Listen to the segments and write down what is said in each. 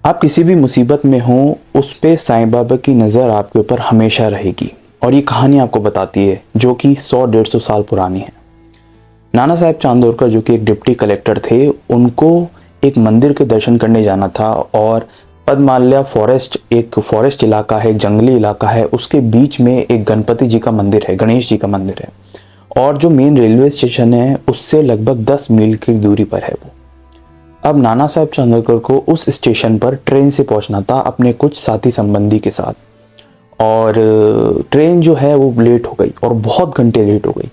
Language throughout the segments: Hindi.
आप किसी भी मुसीबत में हो, उस पे साईं बाबा की नज़र आपके ऊपर हमेशा रहेगी। और ये कहानी आपको बताती है जो कि 100-150 साल पुरानी है। नाना साहब चांदोरकर जो कि एक डिप्टी कलेक्टर थे, उनको एक मंदिर के दर्शन करने जाना था। और पद्माल्या फॉरेस्ट, एक फॉरेस्ट इलाका है, एक जंगली इलाका है, उसके बीच में एक गणपति जी का मंदिर है, गणेश जी का मंदिर है। और जो मेन रेलवे स्टेशन है उससे लगभग 10 मील की दूरी पर है वो। अब नाना साहब चांदोरकर को उस स्टेशन पर ट्रेन से पहुंचना था अपने कुछ साथी संबंधी के साथ। और ट्रेन जो है वो लेट हो गई और बहुत घंटे लेट हो गई।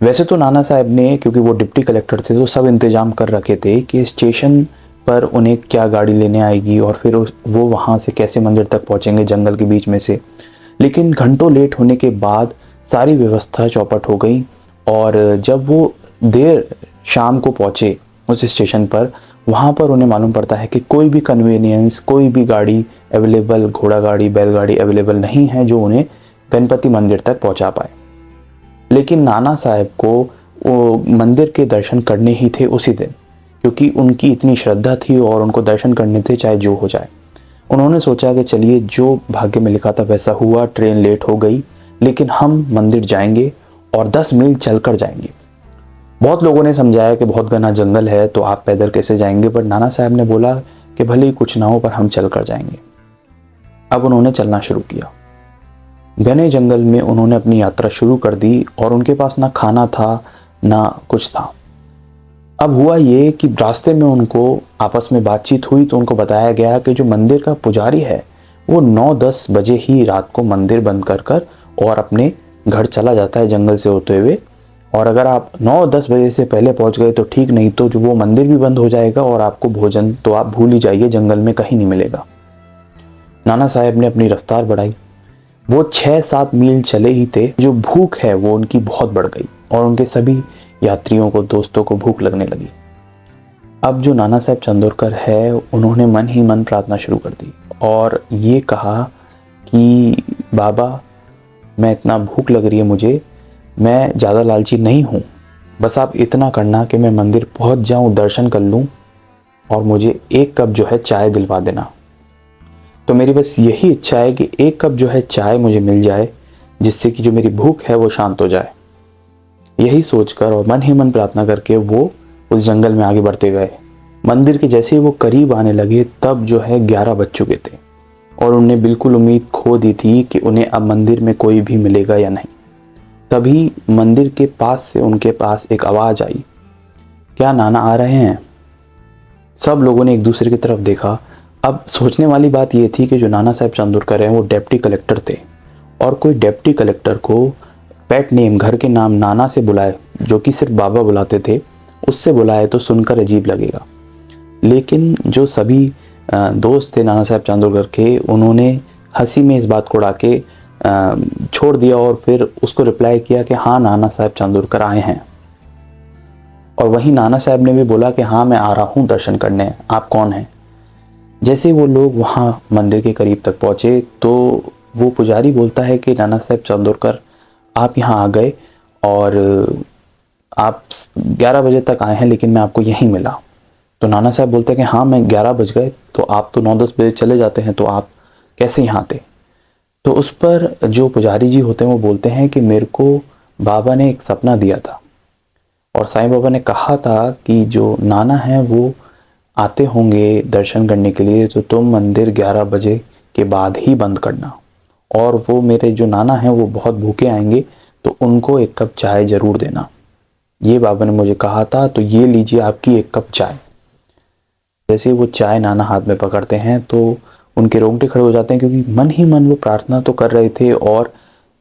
वैसे तो नाना साहब ने, क्योंकि वो डिप्टी कलेक्टर थे, तो सब इंतजाम कर रखे थे कि स्टेशन पर उन्हें क्या गाड़ी लेने आएगी और फिर वो वहाँ से कैसे मंदिर तक पहुँचेंगे जंगल के बीच में से। लेकिन घंटों लेट होने के बाद सारी व्यवस्था चौपट हो गई। और जब वो देर शाम को पहुँचे उस स्टेशन पर, वहाँ पर उन्हें मालूम पड़ता है कि कोई भी कन्वीनियंस, कोई भी गाड़ी अवेलेबल, घोड़ा गाड़ी, बैलगाड़ी अवेलेबल नहीं है जो उन्हें गणपति मंदिर तक पहुँचा पाए। लेकिन नाना साहब को वो मंदिर के दर्शन करने ही थे उसी दिन, क्योंकि उनकी इतनी श्रद्धा थी और उनको दर्शन करने थे चाहे जो हो जाए। उन्होंने सोचा कि चलिए, जो भाग्य में लिखा था वैसा हुआ। ट्रेन लेट हो गई लेकिन हम मंदिर जाएंगे और 10 मील चलकर जाएंगे। बहुत लोगों ने समझाया कि बहुत घना जंगल है तो आप पैदल कैसे जाएंगे, पर नाना साहब ने बोला कि भले ही कुछ ना हो पर हम चल कर जाएंगे। अब उन्होंने चलना शुरू किया। घने जंगल में उन्होंने अपनी यात्रा शुरू कर दी और उनके पास ना खाना था ना कुछ था। अब हुआ ये कि रास्ते में उनको आपस में बातचीत हुई तो उनको बताया गया कि जो मंदिर का पुजारी है वो 9-10 बजे ही रात को मंदिर बंद कर और अपने घर चला जाता है जंगल से होते हुए। और अगर आप 9-10 बजे से पहले पहुंच गए तो ठीक, नहीं तो जो वो मंदिर भी बंद हो जाएगा और आपको भोजन तो आप भूल ही जाइए, जंगल में कहीं नहीं मिलेगा। नाना साहब ने अपनी रफ्तार बढ़ाई। वो 6-7 मील चले ही थे, जो भूख है वो उनकी बहुत बढ़ गई और उनके सभी यात्रियों को, दोस्तों को भूख लगने लगी। अब जो नाना साहब चांदोरकर है, उन्होंने मन ही मन प्रार्थना शुरू कर दी और ये कहा कि बाबा, मैं इतना भूख लग रही है मुझे, मैं ज़्यादा लालची नहीं हूँ, बस आप इतना करना कि मैं मंदिर पहुँच जाऊँ, दर्शन कर लूँ और मुझे एक कप जो है चाय दिलवा देना। तो मेरी बस यही इच्छा है कि एक कप जो है चाय मुझे मिल जाए, जिससे कि जो मेरी भूख है वो शांत हो जाए। यही सोचकर और मन ही मन प्रार्थना करके वो उस जंगल में आगे बढ़ते गए। मंदिर के जैसे ही वो करीब आने लगे तब जो है 11 बज चुके थे और उन्हें बिल्कुल उम्मीद खो दी थी कि उन्हें अब मंदिर में कोई भी मिलेगा या नहीं। तभी मंदिर के पास से उनके पास एक आवाज़ आई, क्या नाना आ रहे हैं? सब लोगों ने एक दूसरे की तरफ देखा। अब सोचने वाली बात यह थी कि जो नाना साहब चांदोरकर हैं वो डिप्टी कलेक्टर थे और कोई डिप्टी कलेक्टर को पेट नेम, घर के नाम नाना से बुलाए, जो कि सिर्फ बाबा बुलाते थे, उससे बुलाए तो सुनकर अजीब लगेगा। लेकिन जो सभी दोस्त थे नाना साहब चांदोरकर के, उन्होंने हंसी में इस बात को उड़ा के छोड़ दिया और फिर उसको रिप्लाई किया कि हाँ, नाना साहब चांदोरकर आए हैं। और वहीं नाना साहब ने भी बोला कि हाँ, मैं आ रहा हूँ दर्शन करने, आप कौन हैं? जैसे वो लोग वहाँ मंदिर के करीब तक पहुँचे तो वो पुजारी बोलता है कि नाना साहब चांदोरकर, आप यहाँ आ गए और आप 11 बजे तक आए हैं लेकिन मैं आपको यहीं मिला। तो नाना साहब बोलते हैं कि हाँ, मैं 11 बज गए, तो आप तो 9-10 बजे चले जाते हैं, तो आप कैसे यहाँ आते? तो उस पर जो पुजारी जी होते हैं वो बोलते हैं कि मेरे को बाबा ने एक सपना दिया था और साईं बाबा ने कहा था कि जो नाना है वो आते होंगे दर्शन करने के लिए, तो तुम मंदिर 11 बजे के बाद ही बंद करना। और वो मेरे जो नाना हैं वो बहुत भूखे आएंगे तो उनको एक कप चाय ज़रूर देना। ये बाबा ने मुझे कहा था, तो ये लीजिए आपकी एक कप चाय। जैसे वो चाय नाना हाथ में पकड़ते हैं तो उनके रोंगटे खड़े हो जाते हैं, क्योंकि मन ही मन वो प्रार्थना तो कर रहे थे। और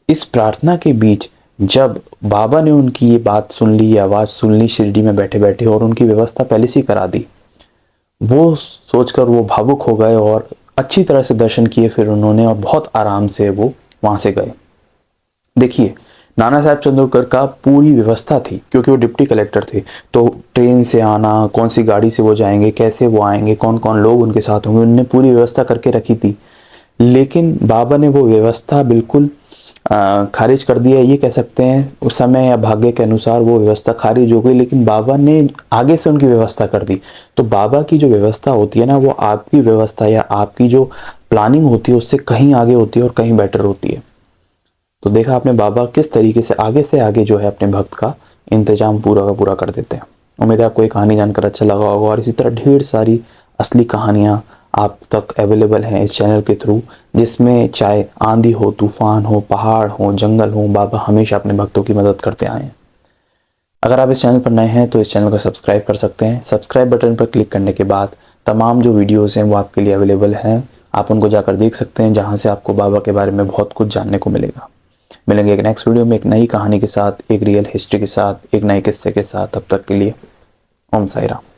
इस प्रार्थना के बीच जब बाबा ने उनकी ये बात सुन ली, ये आवाज़ सुन ली शिरडी में बैठे बैठे, और उनकी व्यवस्था पहले से ही करा दी, वो सोचकर वो भावुक हो गए और अच्छी तरह से दर्शन किए फिर उन्होंने, और बहुत आराम से वो वहाँ से गए। देखिए, नाना साहब चांदोरकर का पूरी व्यवस्था थी, क्योंकि वो डिप्टी कलेक्टर थे, तो ट्रेन से आना, कौन सी गाड़ी से वो जाएंगे, कैसे वो आएंगे, कौन कौन लोग उनके साथ होंगे, उन्होंने पूरी व्यवस्था करके रखी थी। लेकिन बाबा ने वो व्यवस्था बिल्कुल खारिज कर दिया, ये कह सकते हैं। उस समय या भाग्य के अनुसार वो व्यवस्था खारिज हो गई, लेकिन बाबा ने आगे से उनकी व्यवस्था कर दी। तो बाबा की जो व्यवस्था होती है ना, वो आपकी व्यवस्था या आपकी जो प्लानिंग होती है उससे कहीं आगे होती है और कहीं बेटर होती है। तो देखा आपने बाबा किस तरीके से आगे जो है अपने भक्त का इंतजाम पूरा का पूरा कर देते हैं। उम्मीद है आपको ये कहानी जानकर अच्छा लगा होगा, और इसी तरह ढेर सारी असली कहानियाँ आप तक अवेलेबल हैं इस चैनल के थ्रू, जिसमें चाहे आंधी हो, तूफान हो, पहाड़ हो, जंगल हो, बाबा हमेशा अपने भक्तों की मदद करते आए हैं। अगर आप इस चैनल पर नए हैं तो इस चैनल को सब्सक्राइब कर सकते हैं। सब्सक्राइब बटन पर क्लिक करने के बाद तमाम जो वीडियोज़ हैं वो आपके लिए अवेलेबल हैं, आप उनको जाकर देख सकते हैं, जहाँ से आपको बाबा के बारे में बहुत कुछ जानने को मिलेगा। मिलेंगे एक नेक्स्ट वीडियो में एक नई कहानी के साथ, एक रियल हिस्ट्री के साथ, एक नए किस्से के साथ। तब तक के लिए ओम साई राम।